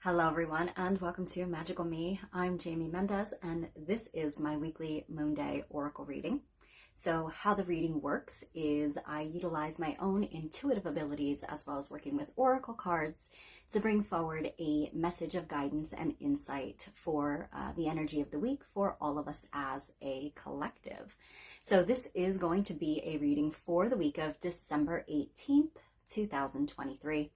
Hello everyone and welcome to Magical Me. I'm Jamie Mendez and this is my weekly Moonday Oracle reading. So how the reading works is I utilize my own intuitive abilities as well as working with Oracle cards to bring forward a message of guidance and insight for the energy of the week for all of us as a collective. So this is going to be a reading for the week of December 18th, 2023.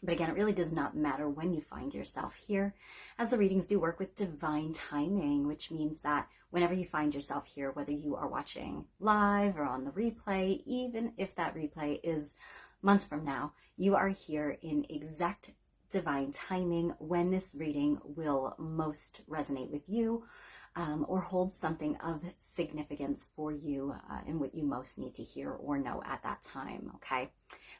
But again, it really does not matter when you find yourself here, as the readings do work with divine timing, which means that whenever you find yourself here, whether you are watching live or on the replay, even if that replay is months from now, you are here in exact divine timing when this reading will most resonate with you or hold something of significance for you and what you most need to hear or know at that time, okay?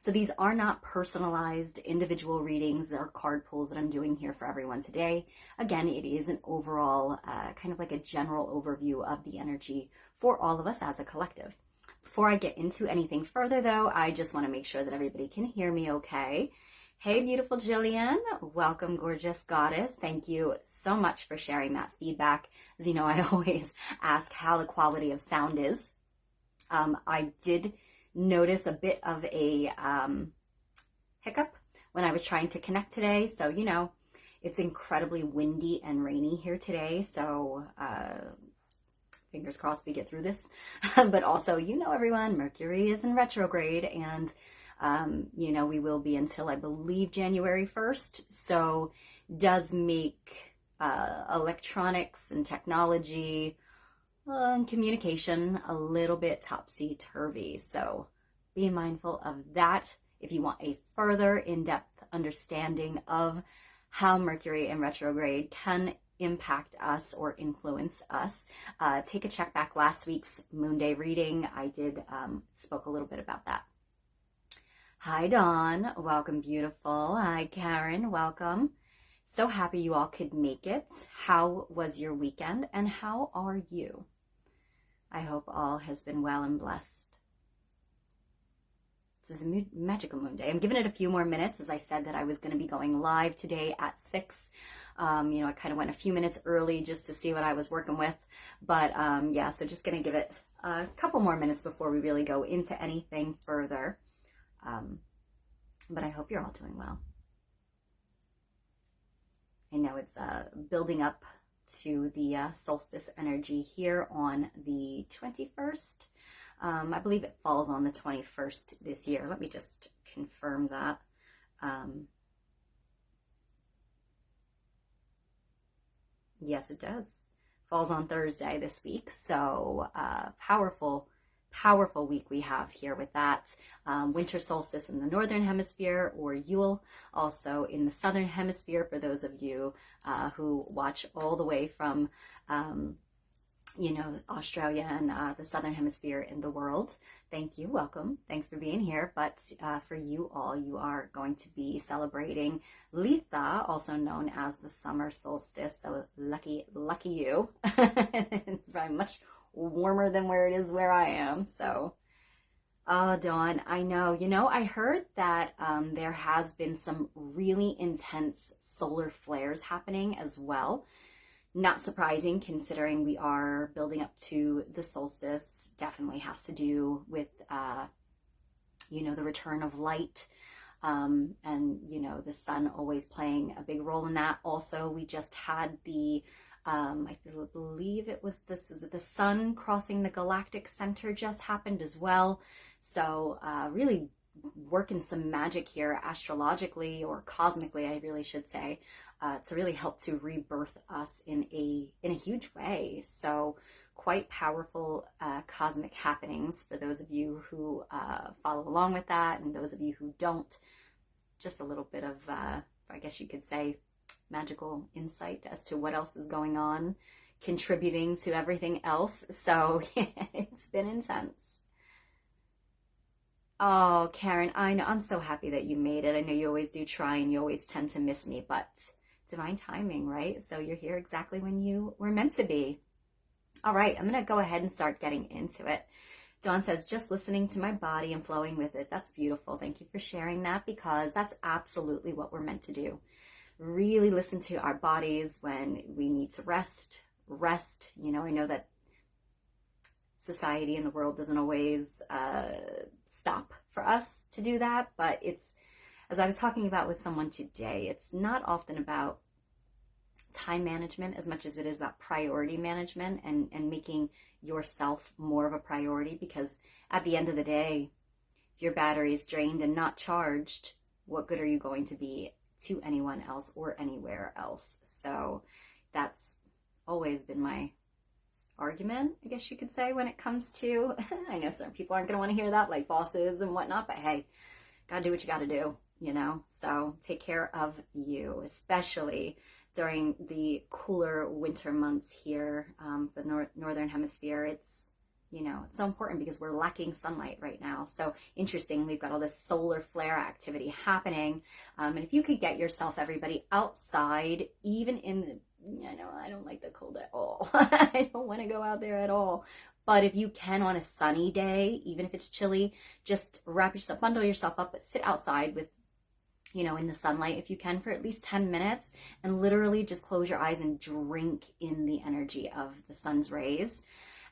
So these are not personalized individual readings. They're card pulls that I'm doing here for everyone today. Again, it is an overall, kind of like a general overview of the energy for all of us as a collective. Before I get into anything further though, I just want to make sure that everybody can hear me okay. Hey, beautiful Jillian. Welcome, gorgeous goddess. Thank you so much for sharing that feedback. As you know, I always ask how the quality of sound is. I did notice a bit of a hiccup when I was trying to connect today. So, you know, it's incredibly windy and rainy here today. So, fingers crossed we get through this. But also, you know, everyone, Mercury is in retrograde and, you know, we will be until I believe January 1st. So does make electronics and technology and communication a little bit topsy-turvy. So be mindful of that if you want a further in-depth understanding of how Mercury in retrograde can impact us or influence us. Take a check back last week's Moonday reading. I did spoke a little bit about that. Hi, Dawn. Welcome, beautiful. Hi, Karen. Welcome. So happy you all could make it. How was your weekend and how are you? I hope all has been well and blessed. This is a magical moon day. I'm giving it a few more minutes. As I said that I was going to be going live today at 6. You know, I kind of went a few minutes early just to see what I was working with. But yeah, so just going to give it a couple more minutes before we really go into anything further. But I hope you're all doing well. I know it's building up to the solstice energy here on the 21st. I believe it falls on the 21st this year. Let me just confirm that. Yes, it does. Falls on Thursday this week. So powerful week we have here with that. Winter solstice in the northern hemisphere, or Yule also in the southern hemisphere for those of you who watch all the way from you know, Australia and the southern hemisphere in the world. Thank you. Welcome. Thanks for being here. But for you all, you are going to be celebrating Litha, also known as the summer solstice. So lucky you. It's very much warmer than where it is where I am. So, oh, Dawn, I know. You know, I heard that there has been some really intense solar flares happening as well. Not surprising considering we are building up to the solstice. Definitely has to do with, you know, the return of light and, you know, the sun always playing a big role in that. Also, we just had the I believe it was the sun crossing the galactic center just happened as well. So really working some magic here astrologically or cosmically, I really should say, to really help to rebirth us in a huge way. So quite powerful cosmic happenings for those of you who follow along with that, and those of you who don't. Just a little bit of, I guess you could say, magical insight as to what else is going on, contributing to everything else. So yeah, it's been intense. Oh, Karen, I know. I'm so happy that you made it. I know you always do try and you always tend to miss me, but divine timing, right? So you're here exactly when you were meant to be. All right, I'm going to go ahead and start getting into it. Dawn says, just listening to my body and flowing with it. That's beautiful. Thank you for sharing that, because that's absolutely what we're meant to do. Really listen to our bodies when we need to rest. You know, I know that society and the world doesn't always stop for us to do that, but it's, as I was talking about with someone today, it's not often about time management as much as it is about priority management and making yourself more of a priority, because at the end of the day, if your battery is drained and not charged, what good are you going to be to anyone else or anywhere else? So that's always been my argument, I guess you could say, when it comes to, I know certain people aren't going to want to hear that, like bosses and whatnot, but hey, gotta do what you gotta do, you know? So take care of you, especially during the cooler winter months here, the northern hemisphere. It's, you know, it's so important because we're lacking sunlight right now. So interesting, we've got all this solar flare activity happening. And if you could get yourself, everybody, outside, even in the, I know I don't like the cold at all. I don't want to go out there at all. But if you can on a sunny day, even if it's chilly, just wrap yourself, bundle yourself up, but sit outside with, you know, in the sunlight if you can for at least 10 minutes and literally just close your eyes and drink in the energy of the sun's rays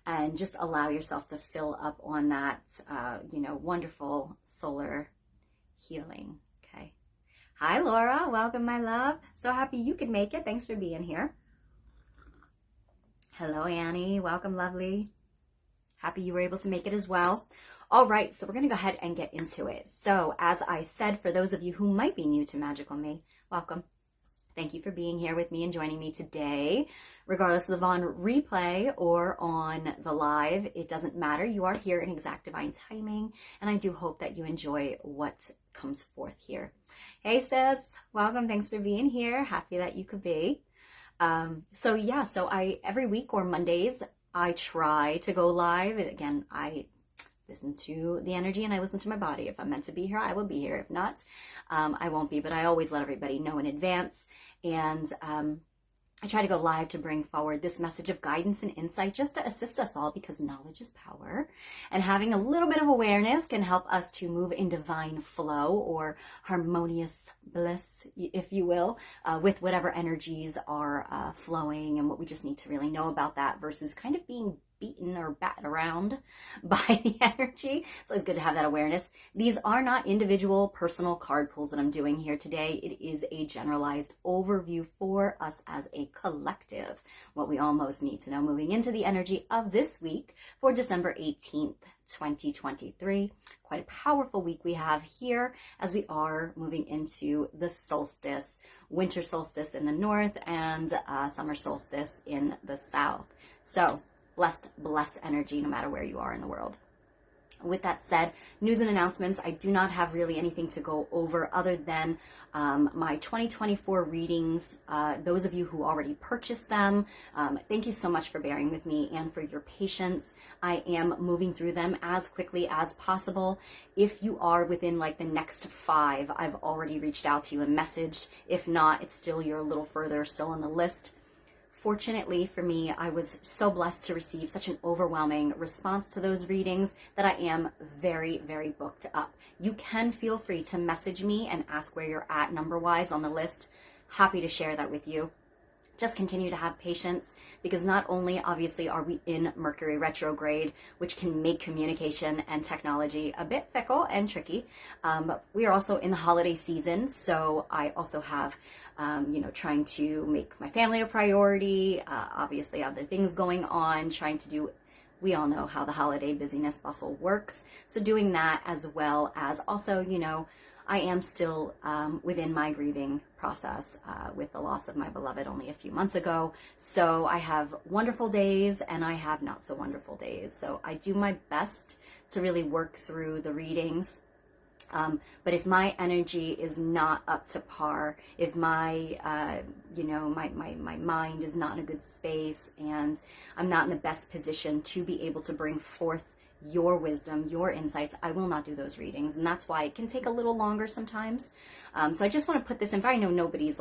and just allow yourself to fill up on that, you know, wonderful solar healing. Okay. Hi, Laura. Welcome, my love. So happy you could make it. Thanks for being here. Hello, Annie. Welcome, lovely. Happy you were able to make it as well. All right, so we're going to go ahead and get into it. So as I said, for those of you who might be new to Magical Me, welcome. Thank you for being here with me and joining me today. Regardless of on replay or on the live, it doesn't matter. You are here in exact divine timing, and I do hope that you enjoy what comes forth here. Hey, sis. Welcome. Thanks for being here. Happy that you could be. So I every week or Mondays, I try to go live. Again, I listen to the energy and I listen to my body. If I'm meant to be here, I will be here. If not, I won't be, but I always let everybody know in advance. And I try to go live to bring forward this message of guidance and insight just to assist us all, because knowledge is power. And having a little bit of awareness can help us to move in divine flow or harmonious bliss, if you will, with whatever energies are flowing and what we just need to really know about that versus kind of being beaten or batted around by the energy. So it's good to have that awareness. These are not individual personal card pulls that I'm doing here today. It is a generalized overview for us as a collective, what we all most need to know moving into the energy of this week for December 18th, 2023. Quite a powerful week we have here as we are moving into the solstice, winter solstice in the north and summer solstice in the south. So blessed energy no matter where you are in the world. With that said, news and announcements, I do not have really anything to go over other than my 2024 readings. Those of you who already purchased them, thank you so much for bearing with me and for your patience. I am moving through them as quickly as possible. If you are within like the next 5, I've already reached out to you and messaged. If not, it's still, you're a little further still on the list. Fortunately for me, I was so blessed to receive such an overwhelming response to those readings that I am very, very booked up. You can feel free to message me and ask where you're at number-wise on the list. Happy to share that with you. Just continue to have patience, because not only obviously are we in Mercury retrograde, which can make communication and technology a bit fickle and tricky, but we are also in the holiday season. So I also have, trying to make my family a priority, obviously other things going on, trying to do, we all know how the holiday busyness bustle works. So doing that, as well as also, I am still within my grieving process with the loss of my beloved only a few months ago. So I have wonderful days and I have not so wonderful days. So I do my best to really work through the readings. But if my energy is not up to par, if my, my mind is not in a good space and I'm not in the best position to be able to bring forth your wisdom, your insights, I will not do those readings. And that's why it can take a little longer sometimes. So I just want to put this in. I know nobody's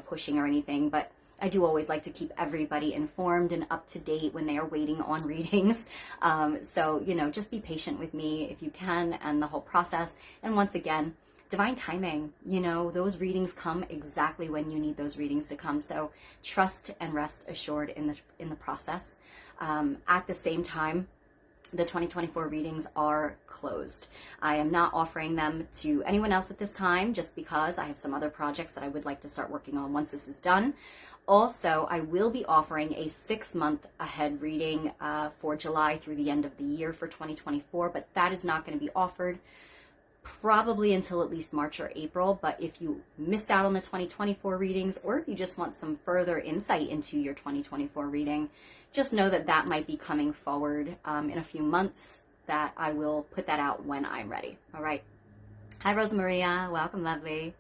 pushing or anything, but I do always like to keep everybody informed and up to date when they are waiting on readings. So, you know, just be patient with me if you can and the whole process. And once again, divine timing, you know, those readings come exactly when you need those readings to come. So trust and rest assured in the process. At the same time, the 2024 readings are closed. I am not offering them to anyone else at this time just because I have some other projects that I would like to start working on once this is done. Also, I will be offering a 6-month ahead reading for July through the end of the year for 2024, but that is not going to be offered probably until at least March or April. But if you missed out on the 2024 readings, or if you just want some further insight into your 2024 reading, just know that that might be coming forward in a few months, that I will put that out when I'm ready. All right. Hi, Rosa Maria. Welcome, lovely.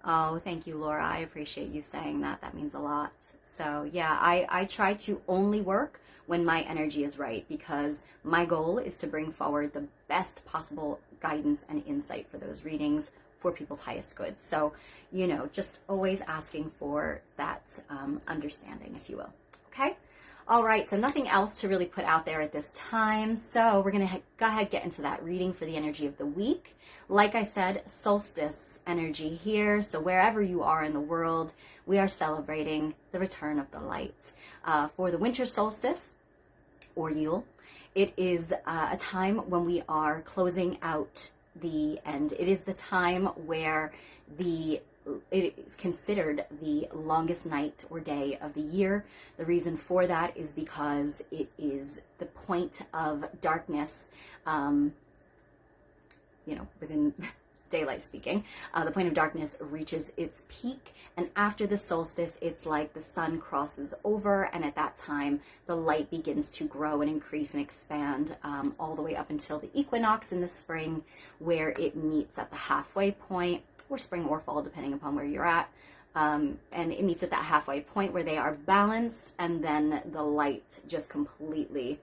Oh, thank you, Laura. I appreciate you saying that. That means a lot. So yeah, I try to only work when my energy is right, because my goal is to bring forward the best possible guidance and insight for those readings for people's highest good. So, you know, just always asking for that understanding, if you will. Okay. All right. So nothing else to really put out there at this time. So we're going to go ahead, get into that reading for the energy of the week. Like I said, solstice energy here. So wherever you are in the world, we are celebrating the return of the light. For the winter solstice, or Yule, it is a time when we are closing out the end. It is the time where it is considered the longest night or day of the year. The reason for that is because it is the point of darkness, you know, within daylight speaking, the point of darkness reaches its peak, and after the solstice, it's like the sun crosses over, and at that time, the light begins to grow and increase and expand all the way up until the equinox in the spring, where it meets at the halfway point, or spring or fall, depending upon where you're at. And it meets at that halfway point where they are balanced, and then the light just completely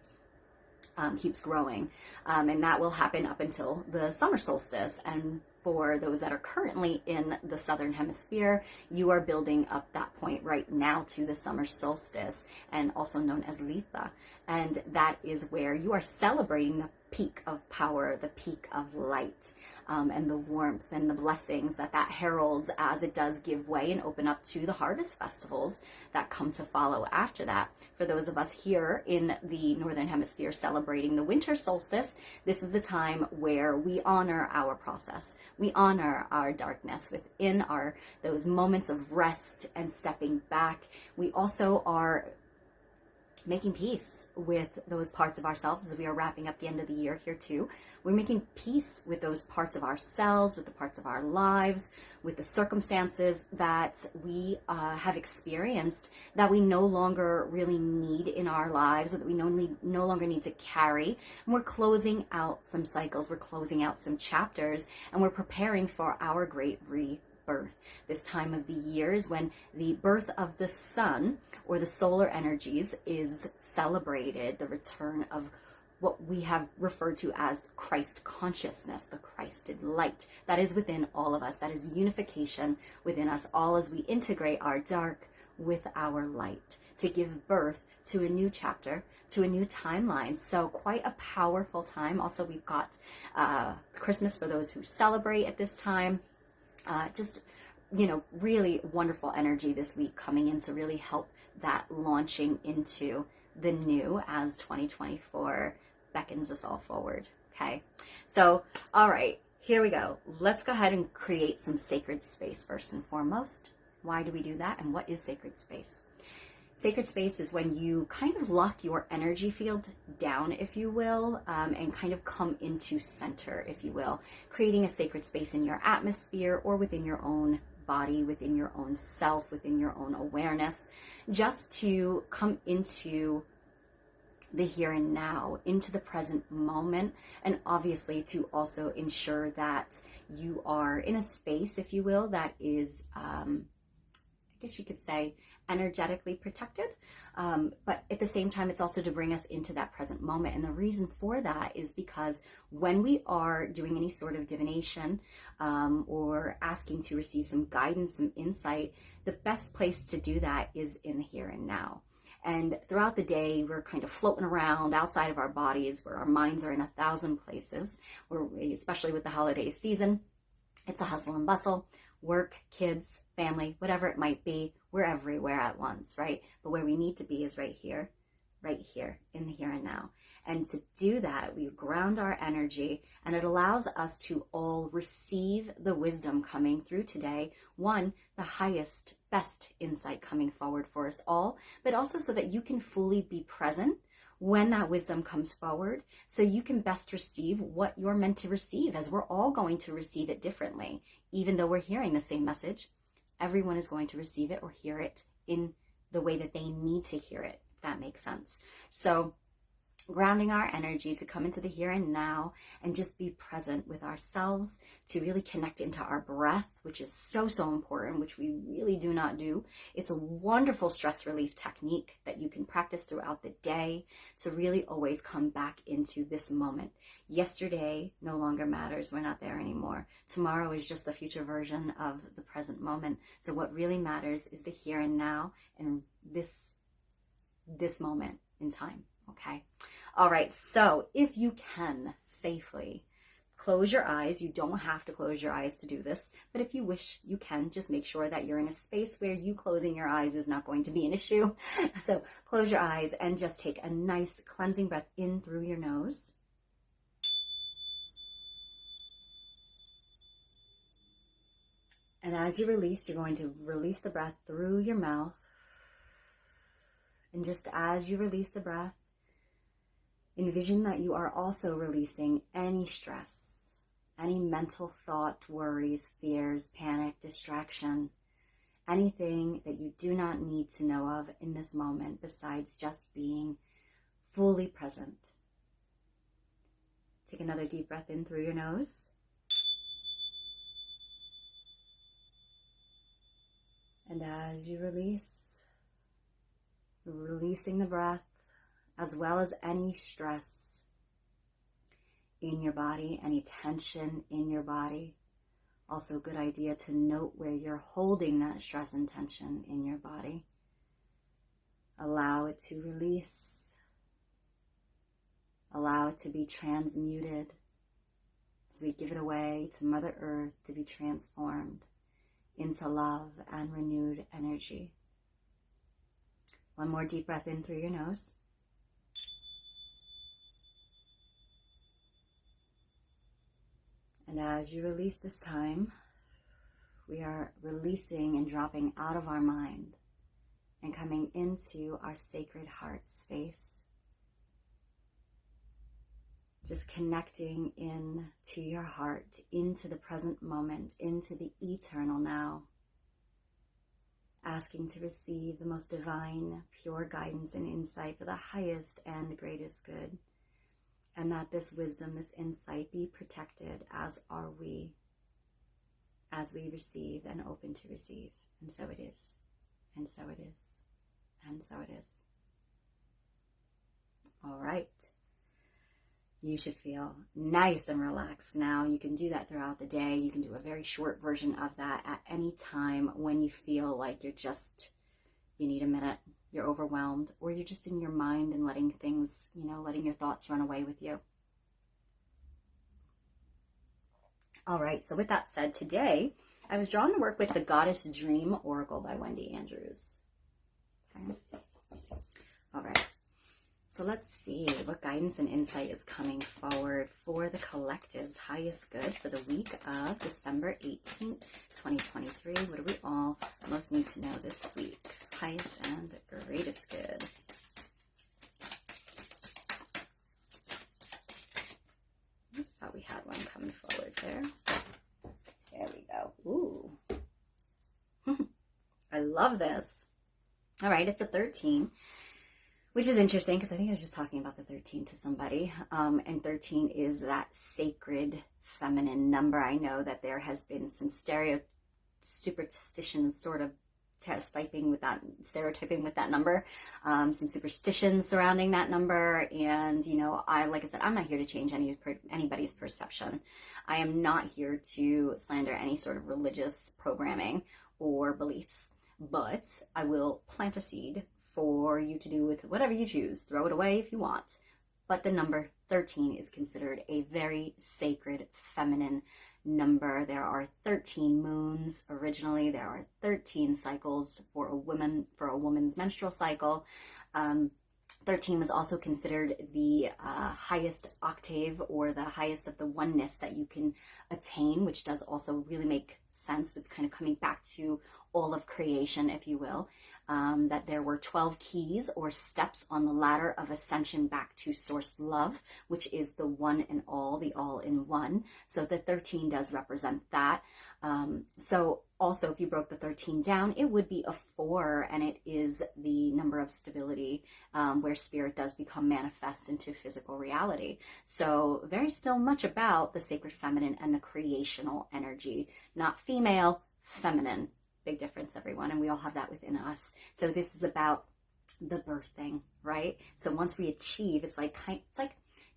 keeps growing. And that will happen up until the summer solstice. And for those that are currently in the southern hemisphere, you are building up that point right now to the summer solstice, and also known as Litha. And that is where you are celebrating the peak of power, the peak of light, and the warmth and the blessings that heralds, as it does give way and open up to the harvest festivals that come to follow after that. For those of us here in the northern hemisphere celebrating the winter solstice, this is the time where we honor our process. We honor our darkness within those moments of rest and stepping back. We also are making peace with those parts of ourselves as we are wrapping up the end of the year here too. We're making peace with those parts of ourselves, with the parts of our lives, with the circumstances that we have experienced that we no longer really need in our lives, or that we no longer need to carry. And we're closing out some cycles, we're closing out some chapters, and we're preparing for our great rebirth. This time of the year is when the birth of the sun, or the solar energies, is celebrated, the return of what we have referred to as Christ consciousness, the Christed light that is within all of us. That is unification within us all as we integrate our dark with our light to give birth to a new chapter, to a new timeline. So quite a powerful time. Also, we've got Christmas for those who celebrate at this time. Just, you know, really wonderful energy this week coming in to really help that launching into the new as 2024 beckons us all forward. Okay. So, all right, here we go. Let's go ahead and create some sacred space first and foremost. Why do we do that? And what is sacred space? Sacred space is when you kind of lock your energy field down, if you will, and kind of come into center, if you will, creating a sacred space in your atmosphere or within your own body, within your own self, within your own awareness, just to come into the here and now, into the present moment, and obviously to also ensure that you are in a space, if you will, that is guess you could say, energetically protected. But at the same time, it's also to bring us into that present moment. And the reason for that is because when we are doing any sort of divination or asking to receive some guidance, some insight, the best place to do that is in the here and now. And throughout the day, we're kind of floating around outside of our bodies, where our minds are in 1,000 places, especially with the holiday season. It's a hustle and bustle, work, kids, family, whatever it might be. We're everywhere at once, right? But where we need to be is right here, in the here and now. And to do that, we ground our energy, and it allows us to all receive the wisdom coming through today. One, the highest, best insight coming forward for us all, but also so that you can fully be present when that wisdom comes forward, so you can best receive what you're meant to receive, as we're all going to receive it differently. Even though we're hearing the same message, everyone is going to receive it or hear it in the way that they need to hear it, if that makes sense. So grounding our energy to come into the here and now and just be present with ourselves, to really connect into our breath, which is so, so important, which we really do not do. It's a wonderful stress relief technique that you can practice throughout the day to really always come back into this moment. Yesterday no longer matters. We're not there anymore. Tomorrow is just the future version of the present moment. So what really matters is the here and now and this moment in time. Okay. All right. So if you can safely close your eyes, you don't have to close your eyes to do this, but if you wish, you can. Just make sure that you're in a space where you closing your eyes is not going to be an issue. So close your eyes and just take a nice cleansing breath in through your nose. And as you release, you're going to release the breath through your mouth. And just as you release the breath, envision that you are also releasing any stress, any mental thought, worries, fears, panic, distraction, anything that you do not need to know of in this moment besides just being fully present. Take another deep breath in through your nose. And as you release, releasing the breath, as well as any stress in your body, any tension in your body. Also a good idea to note where you're holding that stress and tension in your body. Allow it to release. Allow it to be transmuted as we give it away to Mother Earth to be transformed into love and renewed energy. One more deep breath in through your nose. And as you release this time, we are releasing and dropping out of our mind and coming into our sacred heart space. Just connecting in to your heart, into the present moment, into the eternal now. Asking to receive the most divine, pure guidance and insight for the highest and greatest good. And that this wisdom, this insight be protected, as are we, as we receive and open to receive. And so it is. And so it is. And so it is. All right. You should feel nice and relaxed now. You can do that throughout the day. You can do a very short version of that at any time when you feel like you need a minute, you're overwhelmed, or you're just in your mind and letting things, letting your thoughts run away with you. All right, so with that said, today I was drawn to work with the Goddess Dream Oracle by Wendy Andrews. Okay. All right. So let's see what guidance and insight is coming forward for the collective's highest good for the week of December 18th, 2023. What do we all most need to know this week? Highest and greatest good. Thought we had one coming forward there. There we go. Ooh. I love this. All right, it's a 13. Which is interesting because I think I was just talking about the 13 to somebody. And 13 is that sacred feminine number. I know that there has been some superstition sort of stereotyping with that number, some superstitions surrounding that number. And, like I said, I'm not here to change anybody's perception. I am not here to slander any sort of religious programming or beliefs, but I will plant a seed for you to do with whatever you choose. Throw it away if you want. But the number 13 is considered a very sacred feminine number. There are 13 moons originally. There are 13 cycles for a woman's menstrual cycle. 13 was also considered the highest octave, or the highest of the oneness that you can attain, which does also really make sense. It's kind of coming back to all of creation, if you will. That there were 12 keys or steps on the ladder of ascension back to source love, which is the one and all, the all in one. So the 13 does represent that. So also, if you broke the 13 down, it would be a 4, and it is the number of stability, where spirit does become manifest into physical reality. So very still much about the sacred feminine and the creational energy, not female, feminine. Big difference, everyone, and we all have that within us. So this is about the birthing, right? So once we achieve, it's like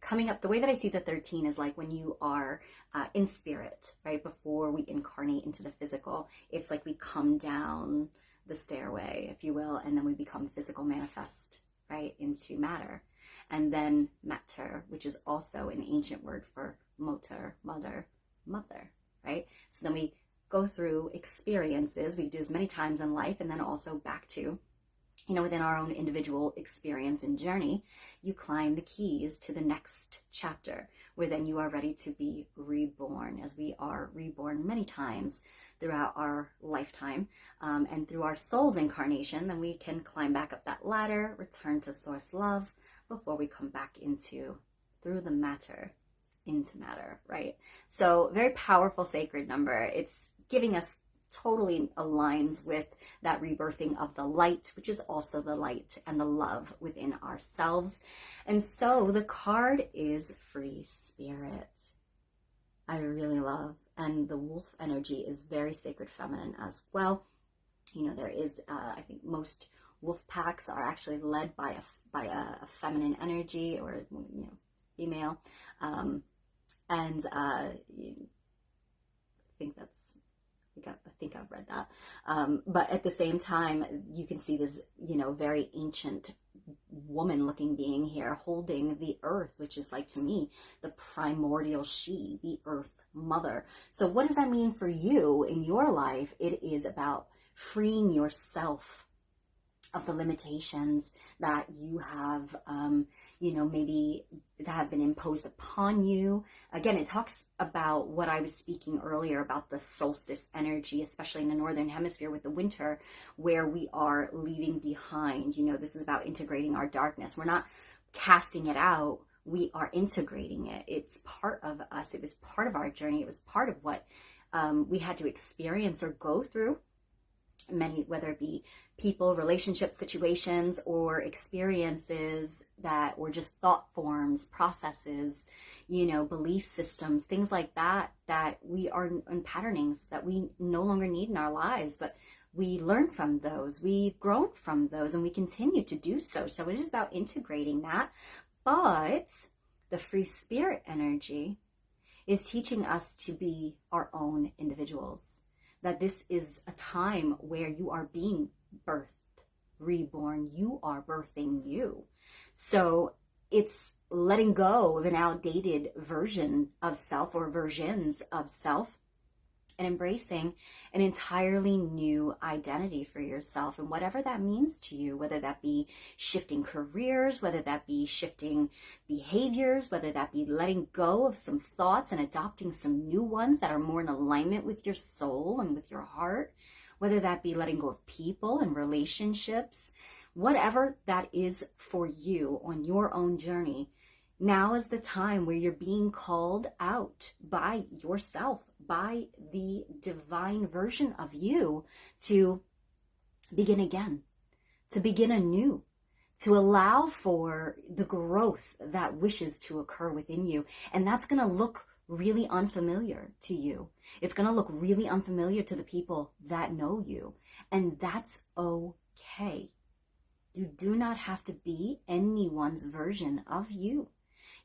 coming up. The way that I see the 13 is like when you are in spirit, right? Before we incarnate into the physical, it's like we come down the stairway, if you will, and then we become physical manifest, right, into matter. And then mater, which is also an ancient word for motor, mother, right? So then we go through experiences. We do as many times in life, and then also back to, within our own individual experience and journey, you climb the keys to the next chapter, where then you are ready to be reborn, as we are reborn many times throughout our lifetime, and through our soul's incarnation. Then we can climb back up that ladder, return to source love, before we come back through the matter, into matter, right? So very powerful sacred number. It's giving us, totally aligns with that rebirthing of the light, which is also the light and the love within ourselves. And so the card is free spirit. I really love, and the wolf energy is very sacred feminine as well. There is, I think most wolf packs are actually led by a feminine energy, or, female. And I think I've read that. But at the same time, you can see this, very ancient woman-looking being here holding the earth, which is like, to me, the primordial she, the earth mother. So what does that mean for you in your life? It is about freeing yourself of the limitations that you have, maybe that have been imposed upon you. Again, it talks about what I was speaking earlier about the solstice energy, especially in the northern hemisphere with the winter, where we are leaving behind. This is about integrating our darkness. We're not casting it out. We are integrating it. It's part of us. It was part of our journey. It was part of what we had to experience or go through. Many, whether it be people, relationship situations, or experiences that were just thought forms, processes, belief systems, things like that, that we are in patternings that we no longer need in our lives, but we learn from those, we've grown from those, and we continue to do so. So it is about integrating that. But the free spirit energy is teaching us to be our own individuals. That this is a time where you are being birthed, reborn. You are birthing you. So it's letting go of an outdated version of self, or versions of self, and embracing an entirely new identity for yourself, and whatever that means to you, whether that be shifting careers, whether that be shifting behaviors, whether that be letting go of some thoughts and adopting some new ones that are more in alignment with your soul and with your heart, whether that be letting go of people and relationships, whatever that is for you on your own journey. Now is the time where you're being called out by yourself, by the divine version of you, to begin again, to begin anew, to allow for the growth that wishes to occur within you. And that's going to look really unfamiliar to you. It's going to look really unfamiliar to the people that know you. And that's okay. You do not have to be anyone's version of you.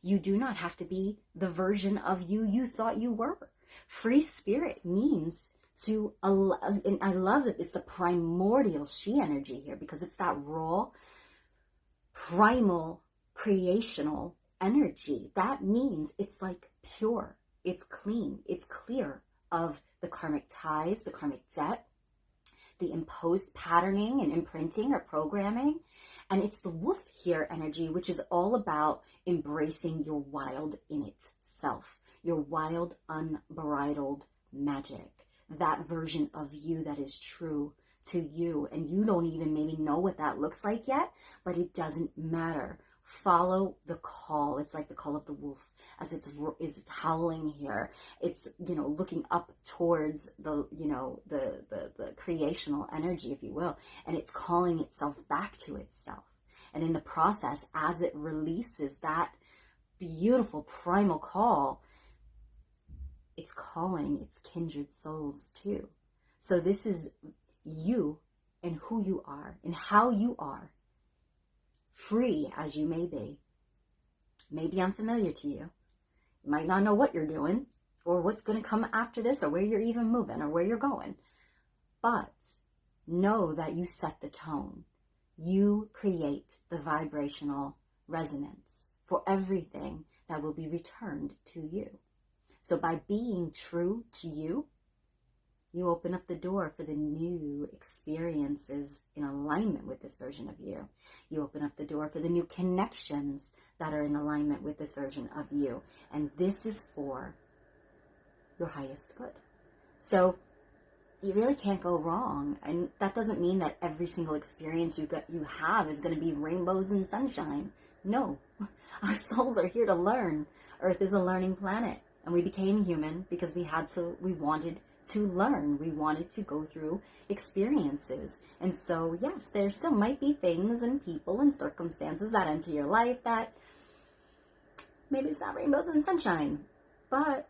You do not have to be the version of you thought you were. Free spirit means to, and I love that it's the primordial she energy here, because it's that raw, primal, creational energy. That means it's like pure, it's clean, it's clear of the karmic ties, the karmic debt, the imposed patterning and imprinting or programming. And it's the wolf here energy, which is all about embracing your wild in itself, your wild, unbridled magic, that version of you that is true to you. And you don't even maybe know what that looks like yet, but it doesn't matter. Follow the call. It's like the call of the wolf as it's howling here. It's, looking up towards the, the creational energy, if you will, and it's calling itself back to itself. And in the process, as it releases that beautiful primal call, it's calling its kindred souls too. So this is you and who you are and how you are. Free as you may be unfamiliar to you. You might not know what you're doing or what's going to come after this or where you're even moving or where you're going. But know that you set the tone. You create the vibrational resonance for everything that will be returned to you. So by being true to you, you open up the door for the new experiences in alignment with this version of you. You open up the door for the new connections that are in alignment with this version of you. And this is for your highest good. So you really can't go wrong. And that doesn't mean that every single experience you have is going to be rainbows and sunshine. No, our souls are here to learn. Earth is a learning planet. And we became human because we wanted to learn. We wanted to go through experiences. And so, yes, there still might be things and people and circumstances that enter your life that maybe it's not rainbows and sunshine. But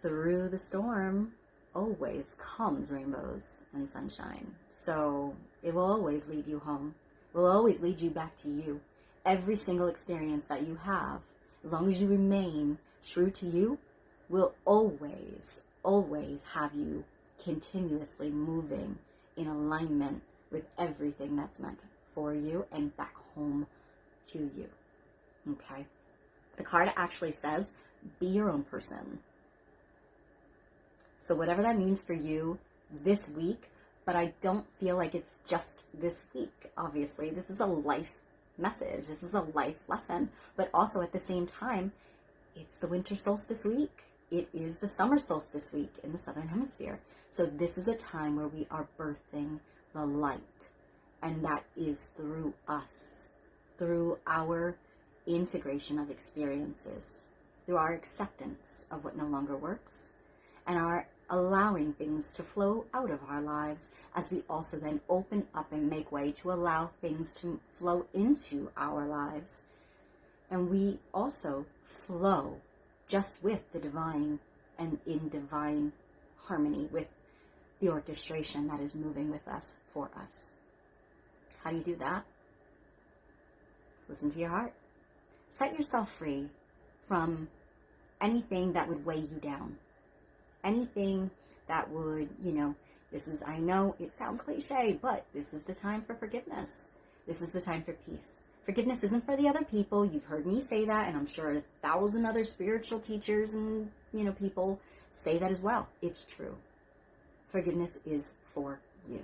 through the storm always comes rainbows and sunshine. So it will always lead you home. It will always lead you back to you. Every single experience that you have, as long as you remain true to you, will always have you continuously moving in alignment with everything that's meant for you and back home to you. Okay? The card actually says, be your own person. So whatever that means for you this week, but I don't feel like it's just this week, obviously. This is a life message. This is a life lesson. But also at the same time, it's the winter solstice week. It is the summer solstice week in the Southern Hemisphere. So this is a time where we are birthing the light. And that is through us, through our integration of experiences, through our acceptance of what no longer works, and our allowing things to flow out of our lives as we also then open up and make way to allow things to flow into our lives. And we also flow just with the divine and in divine harmony with the orchestration that is moving with us, for us. How do you do that? Listen to your heart. Set yourself free from anything that would weigh you down. Anything that would, I know it sounds cliche, but this is the time for forgiveness. This is the time for peace. Forgiveness isn't for the other people. You've heard me say that, and I'm sure 1,000 other spiritual teachers and, people say that as well. It's true. Forgiveness is for you.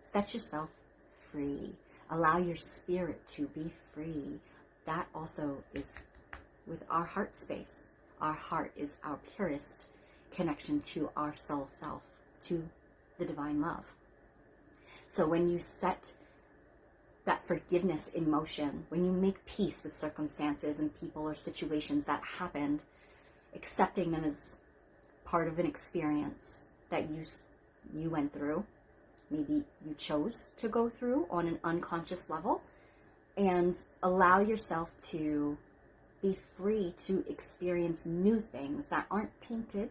Set yourself free. Allow your spirit to be free. That also is with our heart space. Our heart is our purest connection to our soul self, to the divine love. So when you set that forgiveness in motion, when you make peace with circumstances and people or situations that happened, accepting them as part of an experience that you went through, maybe you chose to go through on an unconscious level, and allow yourself to be free to experience new things that aren't tainted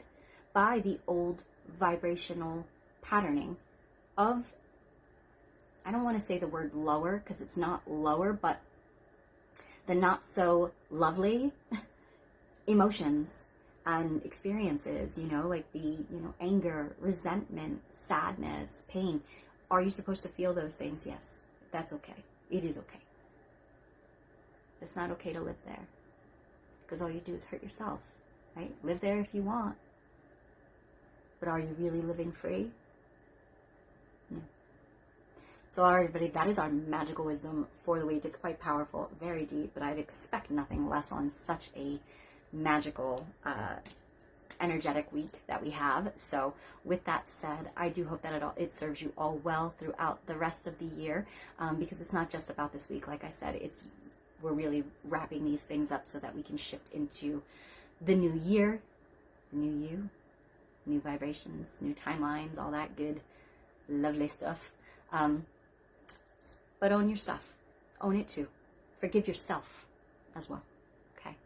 by the old vibrational patterning of, I don't want to say the word lower because it's not lower, but the not so lovely emotions and experiences, you know, like the, you know, anger, resentment, sadness, pain. Are you supposed to feel those things? Yes, that's okay. It is okay. It's not okay to live there because all you do is hurt yourself, right? Live there if you want, but are you really living free? No. So, all right, everybody, that is our magical wisdom for the week. It's quite powerful, very deep, but I'd expect nothing less on such a magical, energetic week that we have. So with that said, I do hope that it serves you all well throughout the rest of the year, because it's not just about this week. Like I said, we're really wrapping these things up so that we can shift into the new year, the new you, new vibrations, new timelines, all that good, lovely stuff. But own your stuff. Own it too. Forgive yourself as well. Okay.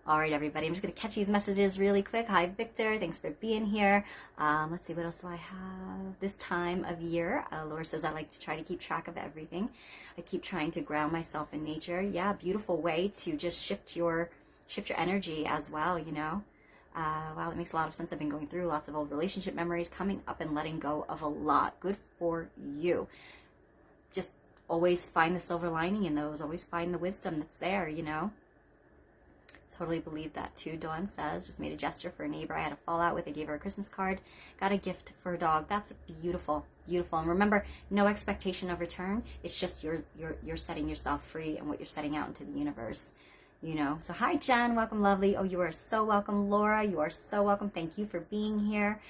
All right, everybody. I'm just going to catch these messages really quick. Hi, Victor. Thanks for being here. Let's see. What else do I have? This time of year, Laura says, I like to try to keep track of everything. I keep trying to ground myself in nature. Yeah, beautiful way to just shift your energy as well, you know. Wow, it makes a lot of sense. I've been going through lots of old relationship memories, coming up and letting go of a lot. Good for you. Just always find the silver lining in those. Always find the wisdom that's there, you know. Totally believe that too. Dawn says, just made a gesture for a neighbor I had a fallout with. I gave her a Christmas card. Got a gift for a dog. That's beautiful. Beautiful. And remember, no expectation of return. It's just you're setting yourself free and what you're setting out into the universe. You know, so hi Jen, welcome lovely. Oh, you are so welcome. Laura, you are so welcome. Thank you for being here.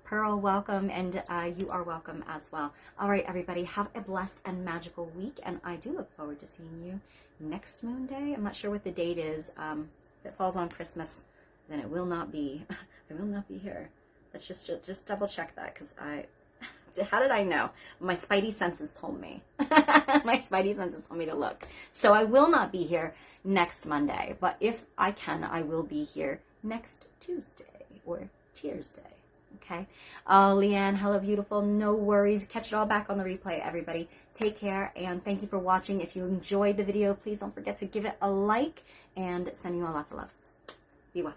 Pearl, welcome, and you are welcome as well. All right, everybody, have a blessed and magical week, and I do look forward to seeing you next moon day. I'm not sure what the date is. If it falls on Christmas, then it will not be. I will not be here. Let's just double check that, because how did I know? My spidey senses told me. My spidey senses told me to look. So I will not be here next Monday, but if I can, I will be here next Tuesday or Tuesday. Okay. Oh, Leanne, hello, beautiful. No worries. Catch it all back on the replay, everybody. Take care, and thank you for watching. If you enjoyed the video, please don't forget to give it a like, and send you all lots of love. Be well.